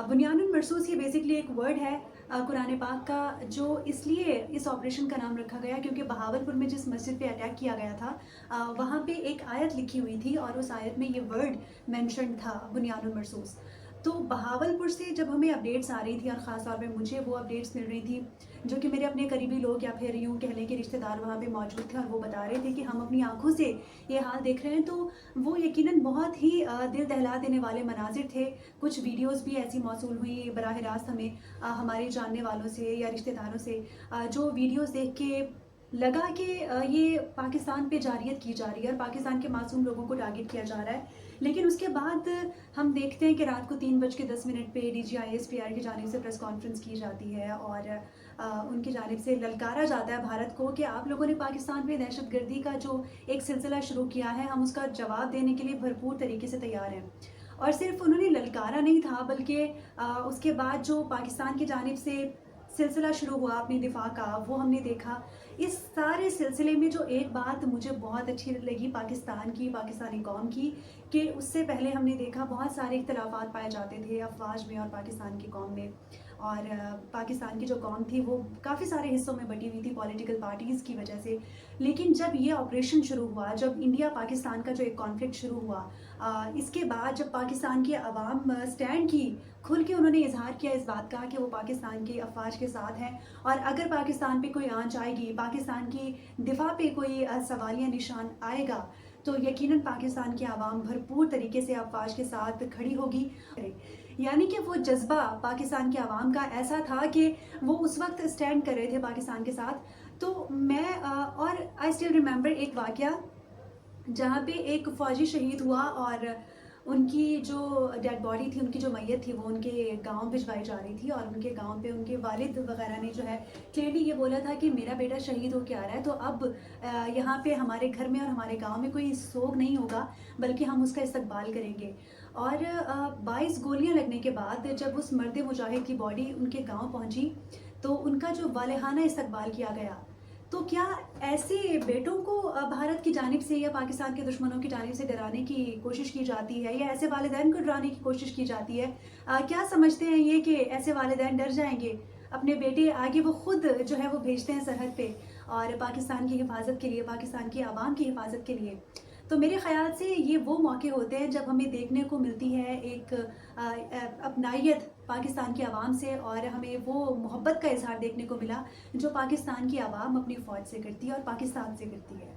बुनियानुल मरसूस ये बेसिकली एक वर्ड है कुरान पाक का, जो इसलिए इस ऑपरेशन का नाम रखा गया क्योंकि बहावलपुर में जिस मस्जिद पे अटैक किया गया था वहाँ पे एक आयत लिखी हुई थी और उस आयत में ये वर्ड मेंशन था, बुनियानुल मरसूस। तो बहावलपुर से जब हमें अपडेट्स आ रही थी और ख़ास तौर पे मुझे वो अपडेट्स मिल रही थी जो कि मेरे अपने करीबी लोग या फिर यूँ कह लें कि रिश्तेदार वहाँ पे मौजूद थे और वो बता रहे थे कि हम अपनी आंखों से ये हाल देख रहे हैं, तो वो यकीनन बहुत ही दिल दहला देने वाले मनाजिर थे। कुछ वीडियोस भी ऐसी मौसूल हुई बराह रास्त हमें हमारे जानने वालों से या रिश्तेदारों से, जो वीडियोस देख के लगा कि ये पाकिस्तान पे जारियत की जा रही है और पाकिस्तान के मासूम लोगों को टारगेट किया जा रहा है। लेकिन उसके बाद हम देखते हैं कि रात को 3:10 पे DGISPR की जानिब से प्रेस कॉन्फ्रेंस की जाती है और उनकी जानिब से ललकारा जाता है भारत को कि आप लोगों ने पाकिस्तान में दहशतगर्दी का जो एक सिलसिला शुरू किया है, हम उसका जवाब देने के लिए भरपूर तरीके से तैयार हैं। और सिर्फ उन्होंने ललकारा नहीं था बल्कि उसके बाद जो पाकिस्तान की जानिब से सिलसिला शुरू हुआ अपने दिफा का, वो हमने देखा। इस सारे सिलसिले में जो एक बात मुझे बहुत अच्छी लगी पाकिस्तान की, पाकिस्तानी कौम की, कि उससे पहले हमने देखा बहुत सारे इख्तलाफात पाए जाते थे अफवाज में और पाकिस्तान की कौम में। और पाकिस्तान की जो कौम थी वो काफ़ी सारे हिस्सों में बटी हुई थी पॉलिटिकल पार्टीज़ की वजह से। लेकिन जब ये ऑपरेशन शुरू हुआ, जब इंडिया पाकिस्तान का जो एक कॉन्फ्लिक्ट शुरू हुआ, इसके बाद जब पाकिस्तान की आवाम स्टैंड की, खुल के उन्होंने इजहार किया इस बात का कि वो पाकिस्तान के अफवाज के साथ हैं और अगर पाकिस्तान पे कोई आंच आएगी, पाकिस्तान की दिफा पे कोई सवालिया निशान आएगा, तो यकीनन पाकिस्तान की आवाम भरपूर तरीके से अफवाज के साथ खड़ी होगी। यानी कि वो जज्बा पाकिस्तान की आवाम का ऐसा था कि वो उस वक्त स्टैंड कर रहे थे पाकिस्तान के साथ। तो मैं और आई स्टिल रिमेंबर एक वाक़या जहाँ पे एक फ़ौजी शहीद हुआ और उनकी जो डेड बॉडी थी, उनकी जो मैयत थी, वो उनके गांव भिजवाई जा रही थी और उनके गांव पे उनके वालिद वगैरह ने जो है क्लियरली ये बोला था कि मेरा बेटा शहीद हो के आ रहा है, तो अब यहाँ पे हमारे घर में और हमारे गांव में कोई सोग नहीं होगा बल्कि हम उसका इस्तकबाल करेंगे। और 22 गोलियां लगने के बाद जब उस मर्द मुजाहिद की बॉडी उनके गाँव पहुँची तो उनका जो वालेहाना इस्तकबाल किया गया। तो क्या ऐसे बेटों को भारत की जानिब से या पाकिस्तान के दुश्मनों की जानिब से डराने की कोशिश की जाती है या ऐसे वालिदैन को डराने की कोशिश की जाती है? क्या समझते हैं ये कि ऐसे वालिदैन डर जाएंगे अपने बेटे आगे वो खुद जो है वो भेजते हैं सरहद पे और पाकिस्तान की हिफाजत के लिए, पाकिस्तान की आवाम की हिफाजत के लिए? तो मेरे ख़्याल से ये वो मौके होते हैं जब हमें देखने को मिलती है एक अपनायत पाकिस्तान की आवाम से और हमें वो मोहब्बत का इज़हार देखने को मिला जो पाकिस्तान की आवाम अपनी फ़ौज से करती है और पाकिस्तान से करती है।